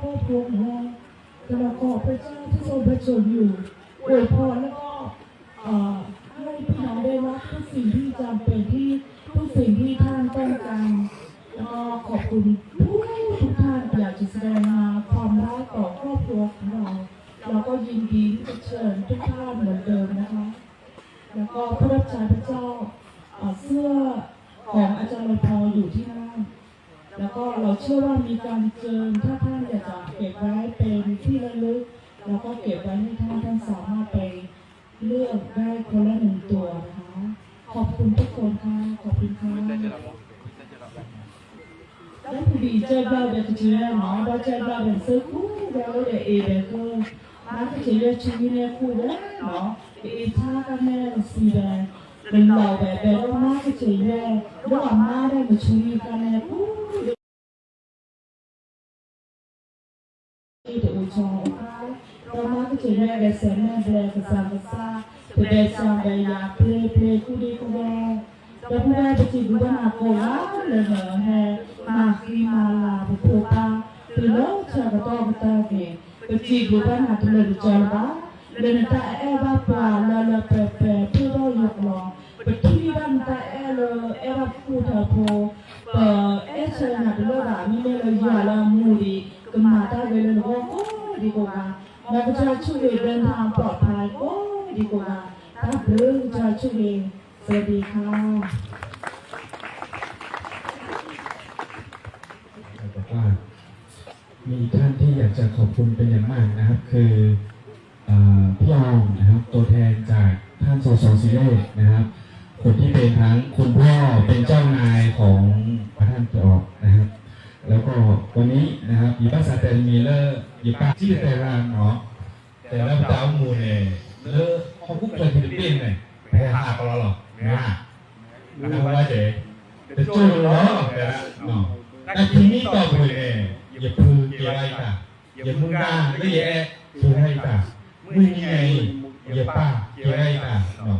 ครอบครัวของเราแต่เราขอพระเจ้าที่ทรงประชนอยู่อวยพรแล้วก็ให้พี่น้องได้รับทุกสิ่งที่จำเป็นที่ทุกสิ่งที่ท่านต้องการแล้วก็ขอบคุณทุกท่านอยากจะแสดงความรักต่อครอบครัวของเราเราก็ยินดีที่จะเชิญทุกท่านเหมือนเดิมนะคะแล้วก็ผู้รับใช้พระเจ้าเสื้อของอาจารย์ลอยพออยู่ที่นั่นแล้วก็เราเชื่อว่ามีการเจิมถ้าท่านอยากจะเก็บไว้เป็นที่ระลึกแล้วก็เก็บไว้ให้ท่านสามารถไปเลือกได้คนละ1 ตัวนะคะขอบคุณทุกคนค่ะขอบคุณค่ะแล้วพอดีเจ้าบ้านเด็กจีนเนาะว่าเจ้าบ้านเป็นซื้อคู่แล้วเด็กเอเด็กก็มาที่เจ้าชีวิตเนี่ยคู่แล้วเนาะเอท่ากันแม่สีแดงเป็นเหล่าแบบแล้วมาที่เจ้าเนี่ยแล้วมาได้มาชีวิตกันเนี่ยคู่ที่เด็กอุชองเรามาที่เจ้าเนี่ยเสียแม่เบลกษาเด็กสาวเบียร์เพลคู่ดีคู่แดงแล้วผู้ได้ไปจีบกันมาโกลาเลยเหรอแฮมาคีมาลาบุพตาตื่นแล้วชาก็ต้องตาเกะไปจีบกันมาตุเลยจอลบ้าเลยนตาเอบ้าปลาละเปเปผู้ได้ยกล้อไปที่บ้านตาเอบ้าพูดเถอะพอเอเชน่ะตุเลยรามีเลยยาลามูดีก็มาตาเลยเลยว่าโอ้ดีกว่ามาก็จะช่วยเดินทางปลอดภัยโอ้ดีกว่าถ้าเดินจะช่วยสวัสดีค่ะบอกว่ามีท่านที่อยากจะขอบคุณเป็นอย่างมากนะครับคือพี่อองนะครับตัวแทนจากท่านสสศิเรศนะครับคนที่เป็นทั้งคุณพ่อเป็นเจ้านายของพระท่านพี่ออกนะครับแล้วก็วันนี้นะครับยีป้าซาเตนมีเลอร์ยีป้าที่แต่ละเนาะแต่ละเจ้ามูเนี่ยเลอเขาคุกเลยฟิลิปปินส์เนี่ยไปหากันแล้วหรอนะนะครับว่าเจ๊จะช่วยเราแต่ละเนาะแต่ทีนี้ต่อไปเนี่ยอย่าพูดอย่าไรกันอย่ามึงด่าแล้วอย่าพูดให้กันมึงยังไงอย่าป้าอย่าไรกันเนาะ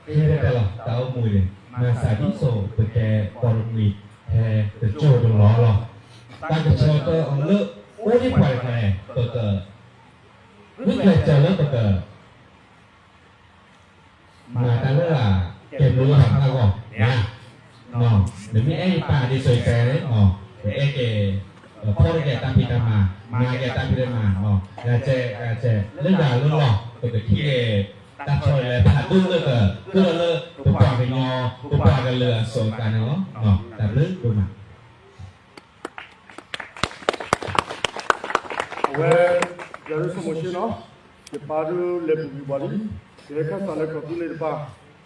เฮ้ยแต่ละเจ้ามูเนี่ยมาสาธิตโซ่เปิดแกปอลมีแทจะโจ้ตรงล้อหรอตั้งแต่เช้าก็เอาเลิกโอ้ที่ปล่อยไปเปิดนึกเลยเจอเลิกเปิดมาแต่เลิกอ่ะเก็บรู้หันตาก่อนนะเนาะเดี๋ยวมีไอ้ป่าดีสวยแกเลยเนาะเดี๋ยวไอ้แกพ่อแกตามพี่ตามมาแกตามพี่ได้มาเนาะแล้วเจเรื่องด่าเรื่องหลอกเปิดที่แกตัดชอยเลยผ่านตู้เลิกตู้เลิกตัวปลาไปงอตัวปลากันเรือส่งกันเนาะแต่เลิกดูมาเวลาสมุทรเนาะจะพาดูเล็บวิบวัยเด็กข้าสารก็ดูเลยป่ะ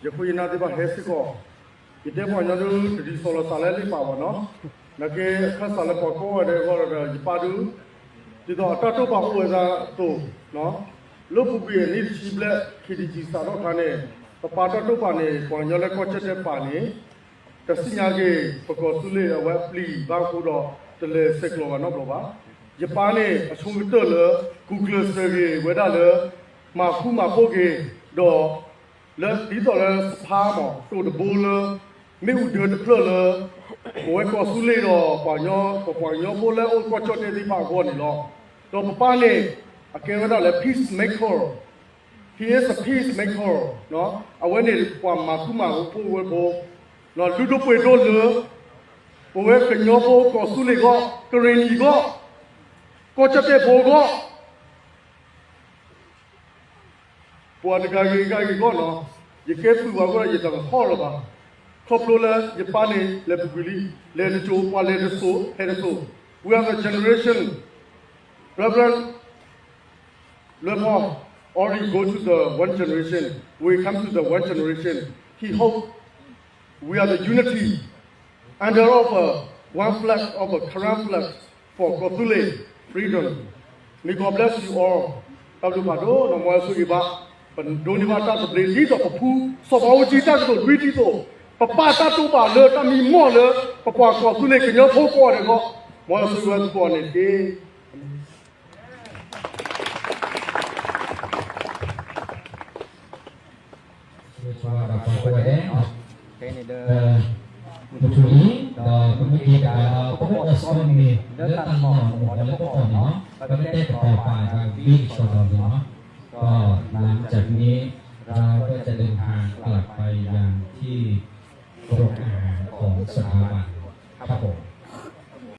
จะคุยนาดีป่ะเฮสิโก้อีเด็กวันนั้นดูดีโซลสารเลยป่าวเนาะนักเก็ตข้าสารปอกโก้เด็กก็จะพาดูที่ตัวตัดตัวป่าวเวลาตัวเนาะลูกผู้เป็นนี่ชิบเล่คิดจีสารท่านเนี่ยต่อปาตัดตัวป่าเนี่ยก่อนย้อนเลยก็เช็ดป่าเนี่ยแต่สิ่งอย่างเงี้ยปกติเลยเอาไว้ปลีบางคนเราจะเลยเสกลงกันเนาะป่าวญี่ปุ่นเนี่ยช่วงนี้เลยกูเกิลส์เกย์เวด้าเลยมาคู่มาโคเกย์ดอแล้วดีต่อเลยสภาพอ่ะตัวเดบูเลยไม่อุดเดือดเพลเลยโอ้ยก็สุดเลยดอป่านยอโบเลยโอ้ก็จดเนี่ยที่ปากคนนี่หรอดอป้าเนี่ยอาเกย์เวด้าเลย peacemaker he is a peacemaker เนาะเอาไว้เนี่ยความมาคู่มาคู่เวโบเนาะดูไปโดนเลยโอ้ยเป็นยอโบก็สุดเลยก็กรณีก็จะเป็นโบก็ปวดกายก็เนาะยิ่งเก็บตัวก็ยิ่งต้องห่อละบ้าครบเลยยิ่งปานี่เล็บกุลีเล่นจูบว่าเล่นสู้เฮดสู้ we have a generation Reverend Lepong already go to the one generation we come to the one generation he hope we are the unity under of a one flag of a Quran flag for Kotule freedom. May God bless you all. ตามดูมาดูน้องมวยสุริบะเป็นโดนิมาตาตัวเบรดีตัวปะพูสอบเอาจีตาตัววิธีตัวปะป้าตาตัวป่าเลยตามีหม้อเลยปะปากอสุเลกันเยอะพวกก่อนเลยก็มวยสุริบะตัวเนี่ยดีSuara apa kau ada? Betul ini kemudian pokok sekolah ini datang mau oleh pokok iniก็ไม่ได้ต่อไปวิ่งชนเราเนาะก็หลังจากนี้เราก็จะเดินทางกลับไปยังที่โรงอาหารของสถาบันครับผม